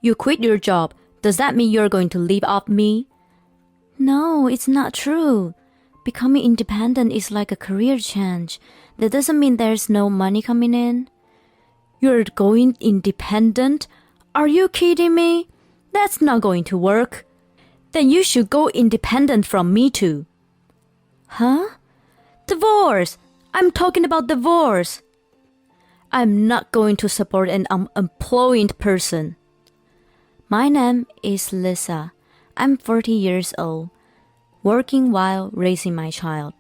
You quit your job. Does that mean you're going to live off me? No, it's not true. Becoming independent is like a career change. That doesn't mean there's no money coming in. You're going independent? Are you kidding me? That's not going to work. Then you should go independent from me too. Huh? Divorce! I'm talking about divorce. I'm not going to support an unemployed person. My name is Lisa. I'm 40 years old, working while raising my child.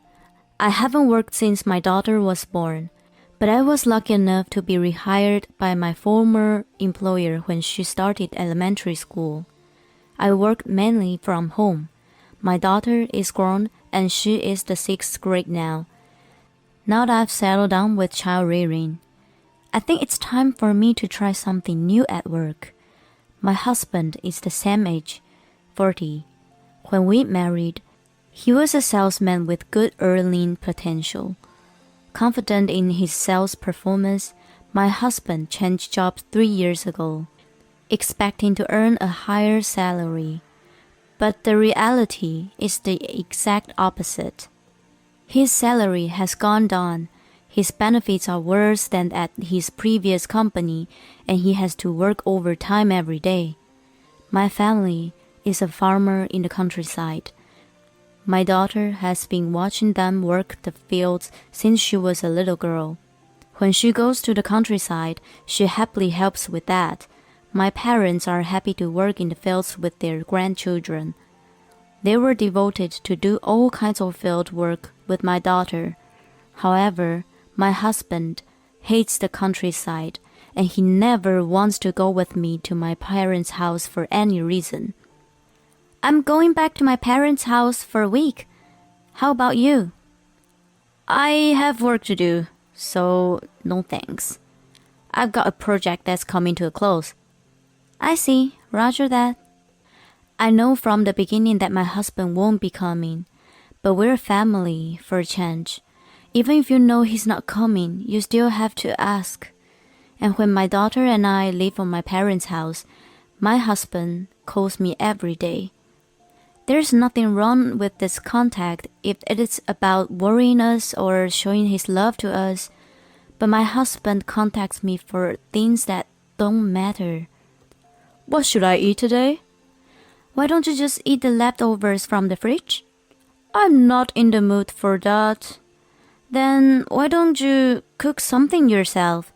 I haven't worked since my daughter was born, but I was lucky enough to be rehired by my former employer when she started elementary school. I work mainly from home. My daughter is grown and she is the 6th grade now. Now that I've settled down with child rearing, I think it's time for me to try something new at work. My husband is the same age, 40. When we married, he was a salesman with good earning potential. Confident in his sales performance, my husband changed jobs 3 years ago, expecting to earn a higher salary. But the reality is the exact opposite. His salary has gone down, his benefits are worse than at his previous company, and he has to work overtime every day. My family is a farmer in the countryside. My daughter has been watching them work the fields since she was a little girl. When she goes to the countryside, she happily helps with that. My parents are happy to work in the fields with their grandchildren. They were devoted to do all kinds of field work with my daughter. However, my husband hates the countryside, and he never wants to go with me to my parents' house for any reason. I'm going back to my parents' house for a week. How about you? I have work to do, so no thanks. I've got a project that's coming to a close. I see. Roger that. I know from the beginning that my husband won't be coming, but we're a family for a change. Even if you know he's not coming, you still have to ask. And when my daughter and I live on my parents' house, my husband calls me every day. There's nothing wrong with this contact if it is about worrying us or showing his love to us, but my husband contacts me for things that don't matter. What should I eat today? Why don't you just eat the leftovers from the fridge? I'm not in the mood for that. Then why don't you cook something yourself?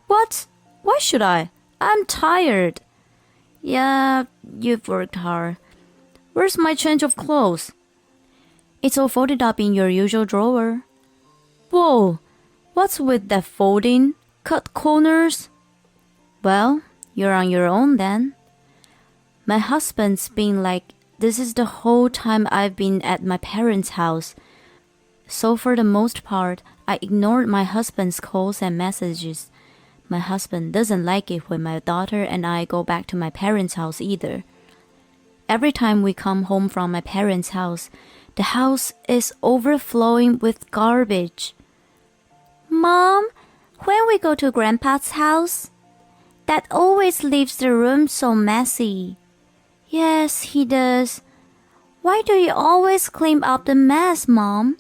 What? Why should I? I'm tired. Yeah, you've worked hard. Where's my change of clothes? It's all folded up in your usual drawer. Whoa, what's with that folding? Cut corners? Well, you're on your own then. My husband's been like this is the whole time I've been at my parents' house. So for the most part, I ignored my husband's calls and messages. My husband doesn't like it when my daughter and I go back to my parents' house either. Every time we come home from my parents' house, the house is overflowing with garbage. Mom, when we go to Grandpa's house, Dad always leaves the room so messy. Yes, he does. Why do you always clean up the mess, Mom?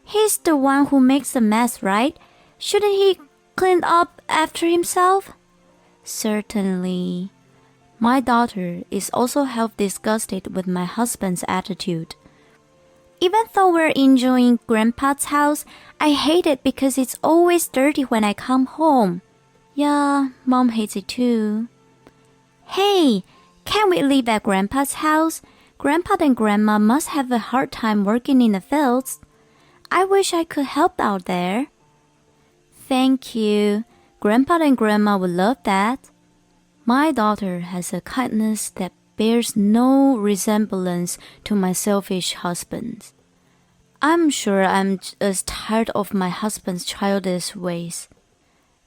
He's the one who makes the mess, right? Shouldn't he clean up after himself? Certainly. My daughter is also half disgusted with my husband's attitude. Even though we're enjoying Grandpa's house, I hate it because it's always dirty when I come home. Yeah, Mom hates it too. Hey, can't we live at Grandpa's house? Grandpa and Grandma must have a hard time working in the fields. I wish I could help out there. Thank you. Grandpa and Grandma would love that. My daughter has a kindness that bears no resemblance to my selfish husband's. I'm sure I'm as tired of my husband's childish ways.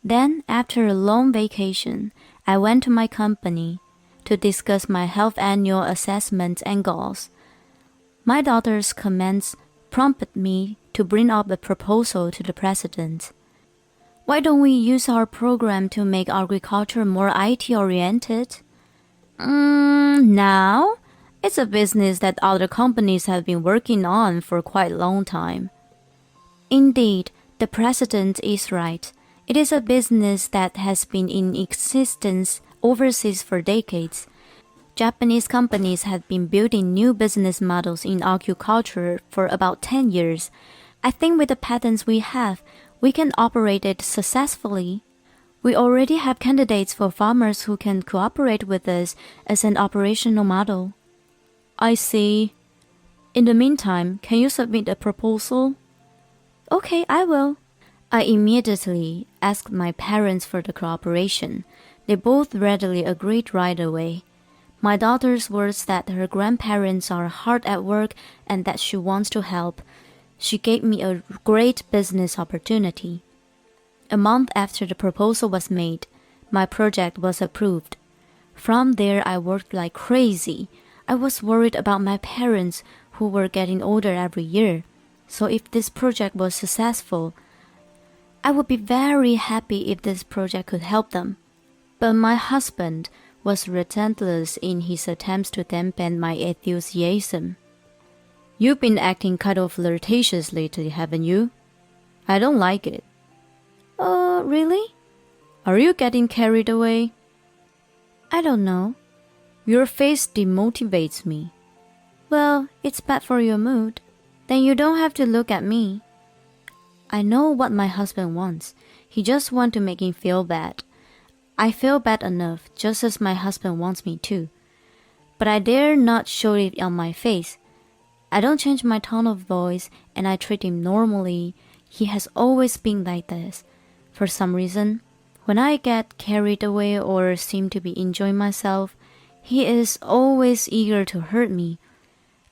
Then, after a long vacation, I went to my company to discuss my health annual assessments and goals. My daughter's comments prompted me to bring up a proposal to the president. Why don't we use our program to make agriculture more IT-oriented? Now? It's a business that other companies have been working on for quite a long time. Indeed, the president is right. It is a business that has been in existence overseas for decades. Japanese companies have been building new business models in agriculture for about 10 years. I think with the patents we have, we can operate it successfully. We already have candidates for farmers who can cooperate with us as an operational model. I see. In the meantime, can you submit a proposal? Okay, I will. I immediately asked my parents for the cooperation. They both readily agreed right away. My daughter's words that her grandparents are hard at work and that she wants to help. She gave me a great business opportunity. A month after the proposal was made, my project was approved. From there, I worked like crazy. I was worried about my parents, who were getting older every year. So if this project was successful, I would be very happy if this project could help them. But my husband was relentless in his attempts to dampen my enthusiasm. You've been acting kind of flirtatious lately, haven't you? I don't like it. Really? Are you getting carried away? I don't know. Your face demotivates me. Well, it's bad for your mood. Then you don't have to look at me. I know what my husband wants. He just wants to make him feel bad. I feel bad enough, just as my husband wants me to. But I dare not show it on my face. I don't change my tone of voice, and I treat him normally. He has always been like this. For some reason, when I get carried away or seem to be enjoying myself, he is always eager to hurt me.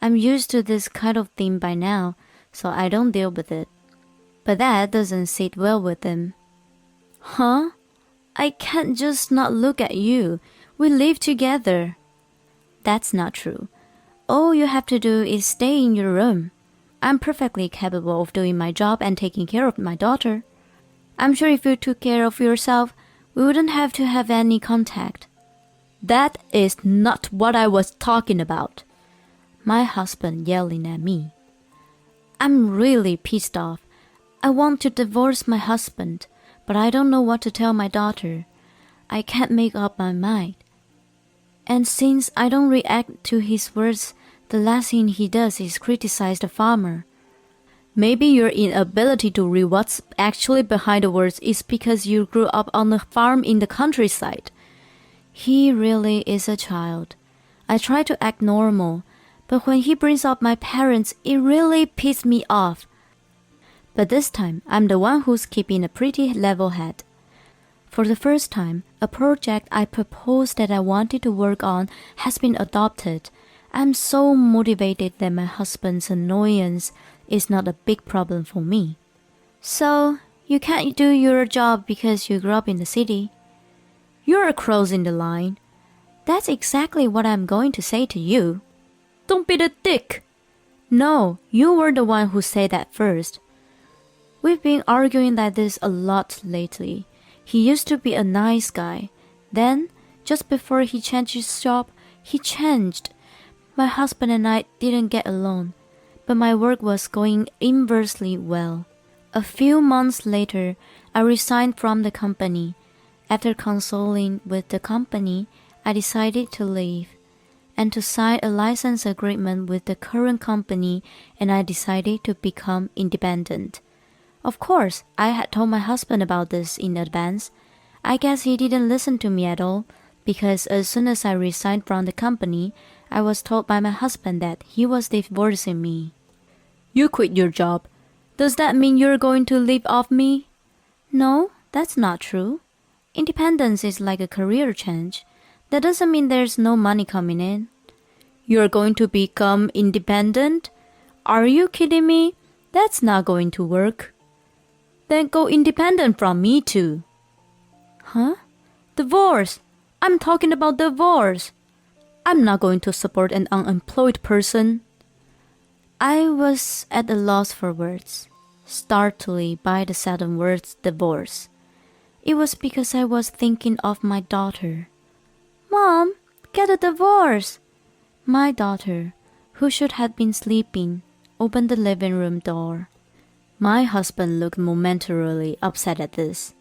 I'm used to this kind of thing by now, so I don't deal with it. But that doesn't sit well with him. Huh? I can't just not look at you. We live together. That's not true. All you have to do is stay in your room. I'm perfectly capable of doing my job and taking care of my daughter. I'm sure if you took care of yourself, we wouldn't have to have any contact. That is not what I was talking about. My husband yelling at me. I'm really pissed off. I want to divorce my husband, but I don't know what to tell my daughter. I can't make up my mind. And since I don't react to his words, the last thing he does is criticize the farmer. Maybe your inability to read what's actually behind the words is because you grew up on a farm in the countryside. He really is a child. I try to act normal, but when he brings up my parents, it really pisses me off. But this time, I'm the one who's keeping a pretty level head. For the first time, a project I proposed that I wanted to work on has been adopted. I'm so motivated that my husband's annoyance is not a big problem for me. So, you can't do your job because you grew up in the city? You're crossing the line. That's exactly what I'm going to say to you. Don't be the dick. No, you were the one who said that first. We've been arguing like this a lot lately. He used to be a nice guy. Then, just before he changed his job, he changed. My husband and I didn't get along, but my work was going inversely well. A few months later, I resigned from the company. After consulting with the company, I decided to leave and to sign a license agreement with the current company, and I decided to become independent. Of course, I had told my husband about this in advance. I guess he didn't listen to me at all, because as soon as I resigned from the company, I was told by my husband that he was divorcing me. You quit your job. Does that mean you're going to live off me? No, that's not true. Independence is like a career change. That doesn't mean there's no money coming in. You're going to become independent? Are you kidding me? That's not going to work. Then go independent from me too. Huh? Divorce. I'm talking about divorce. I'm not going to support an unemployed person. I was at a loss for words, startled by the sudden words divorce. It was because I was thinking of my daughter. Mom, Get a divorce. My daughter, who should have been sleeping, opened the living room door. My husband looked momentarily upset at this.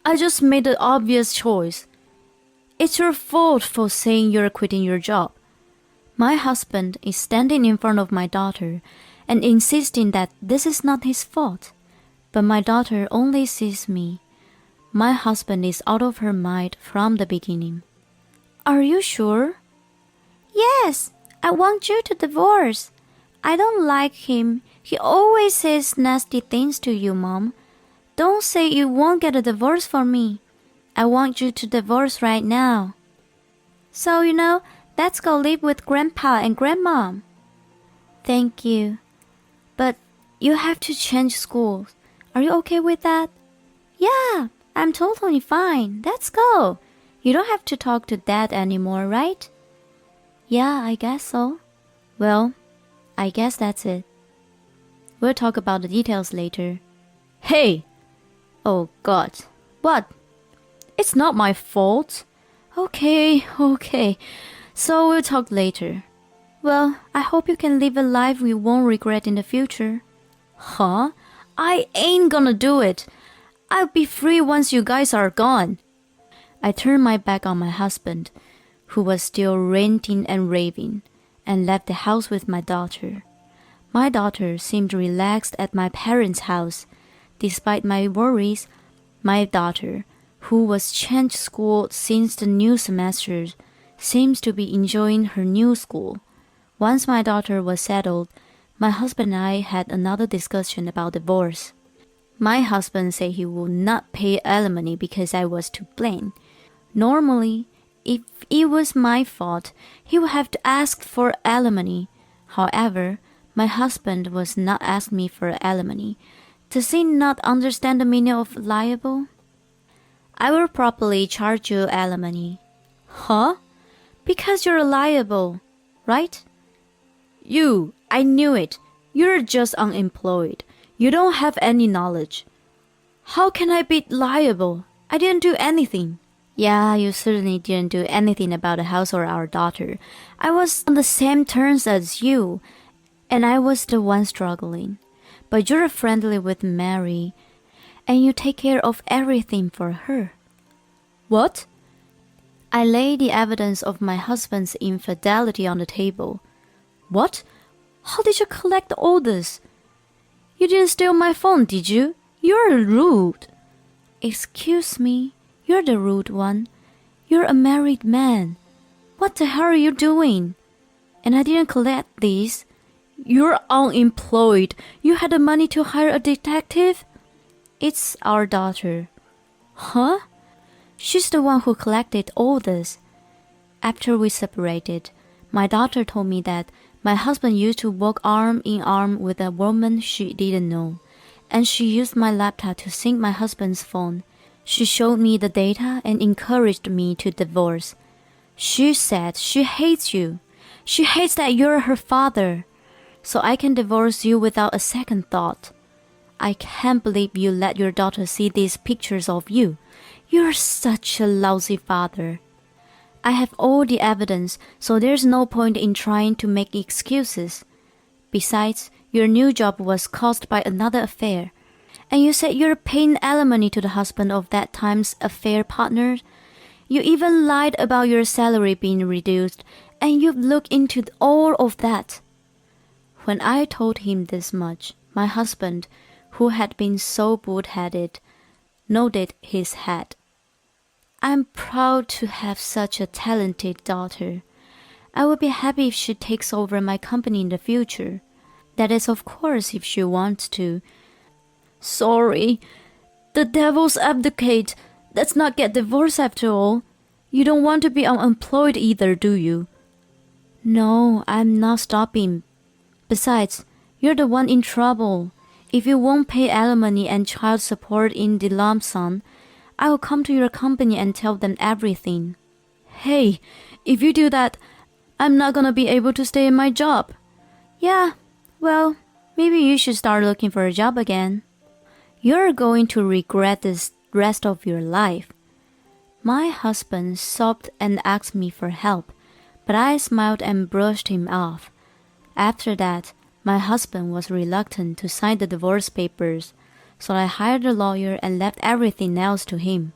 I just made the obvious choice. It's your fault for saying you're quitting your job. My husband is standing in front of my daughter and insisting that this is not his fault. But my daughter only sees me. My husband is out of her mind from the beginning. Are you sure? Yes, I want you to divorce. I don't like him. He always says nasty things to you, Mom. Don't say you won't get a divorce for me. I want you to divorce right now. So, let's go live with Grandpa and Grandma. Thank you. But you have to change schools. Are you okay with that? Yeah, I'm totally fine. Let's go. You don't have to talk to Dad anymore, right? Yeah, I guess so. Well, I guess that's it. We'll talk about the details later. Hey! Oh God. What? It's not my fault. Okay. So we'll talk later. Well, I hope you can live a life you won't regret in the future. Huh? I ain't gonna do it. I'll be free once you guys are gone. I turned my back on my husband, who was still ranting and raving, and left the house with my daughter. My daughter seemed relaxed at my parents' house. Despite my worries, my daughter, who was changed school since the new semester, seems to be enjoying her new school. Once my daughter was settled, my husband and I had another discussion about divorce. My husband said he would not pay alimony because I was to blame. Normally, if it was my fault, he would have to ask for alimony. However, my husband was not asking me for alimony. Does he not understand the meaning of liable? I will properly charge you alimony. Huh? Because you're liable, right? I knew it. You're just unemployed. You don't have any knowledge. How can I be liable? I didn't do anything. Yeah, you certainly didn't do anything about the house or our daughter. I was on the same terms as you, and I was the one struggling. But you're friendly with Mary, and you take care of everything for her. What? I laid the evidence of my husband's infidelity on the table. What? How did you collect all this? You didn't steal my phone, did you? You're rude. Excuse me, you're the rude one. You're a married man. What the hell are you doing? And I didn't collect these. You're unemployed. You had the money to hire a detective? It's our daughter. Huh? She's the one who collected all this. After we separated, my daughter told me that my husband used to walk arm in arm with a woman she didn't know, and she used my laptop to sync my husband's phone. She showed me the data and encouraged me to divorce. She said she hates you. She hates that you're her father. So I can divorce you without a second thought. I can't believe you let your daughter see these pictures of you. You're such a lousy father. I have all the evidence, so there's no point in trying to make excuses. Besides, your new job was caused by another affair. And you said you're paying alimony to the husband of that time's affair partner. You even lied about your salary being reduced, and you've looked into all of that. When I told him this much, my husband, who had been so bull-headed, nodded his head. I'm proud to have such a talented daughter. I would be happy if she takes over my company in the future. That is, of course, if she wants to. Sorry. The devil's advocate. Let's not get divorced after all. You don't want to be unemployed either, do you? No, I'm not stopping. Besides, you're the one in trouble. If you won't pay alimony and child support in the lump sum, I will come to your company and tell them everything. Hey, if you do that, I'm not gonna be able to stay in my job. Yeah, well, maybe you should start looking for a job again. You're going to regret this rest of your life. My husband sobbed and asked me for help, but I smiled and brushed him off. After that, my husband was reluctant to sign the divorce papers, so I hired a lawyer and left everything else to him.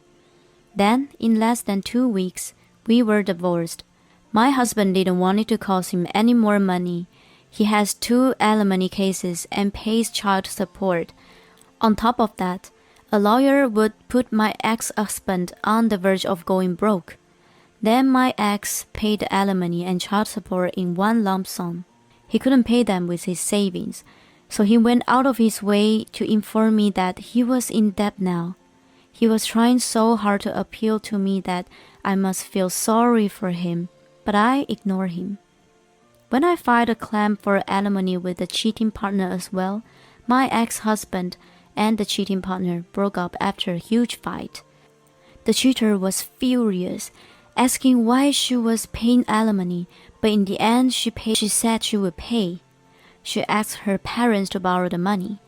Then, in less than 2 weeks, we were divorced. My husband didn't want it to cost him any more money. He has 2 alimony cases and pays child support. On top of that, a lawyer would put my ex-husband on the verge of going broke. Then my ex paid the alimony and child support in one lump sum. He couldn't pay them with his savings, so he went out of his way to inform me that he was in debt now. He was trying so hard to appeal to me that I must feel sorry for him, but I ignored him. When I filed a claim for alimony with the cheating partner as well, my ex-husband and the cheating partner broke up after a huge fight. The cheater was furious, asking why she was paying alimony, but in the end she said she would pay. She asked her parents to borrow the money.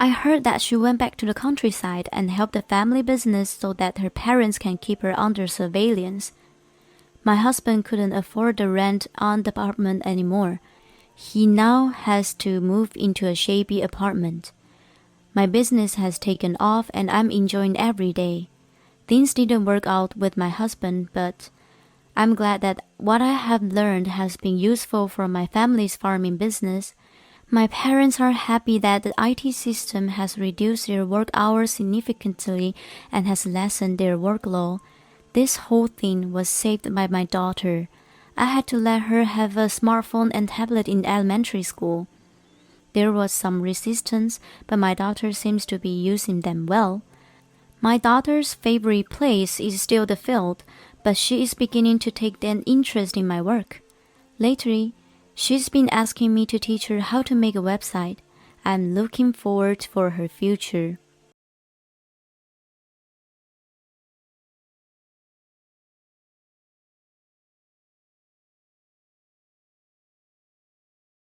I heard that she went back to the countryside and helped the family business so that her parents can keep her under surveillance. My husband couldn't afford the rent on the apartment anymore. He now has to move into a shabby apartment. My business has taken off and I'm enjoying every day. Things didn't work out with my husband, but I'm glad that what I have learned has been useful for my family's farming business. My parents are happy that the IT system has reduced their work hours significantly and has lessened their workload. This whole thing was saved by my daughter. I had to let her have a smartphone and tablet in elementary school. There was some resistance, but my daughter seems to be using them well. My daughter's favorite place is still the field, but she is beginning to take an interest in my work. Lately, she's been asking me to teach her how to make a website. I'm looking forward for her future.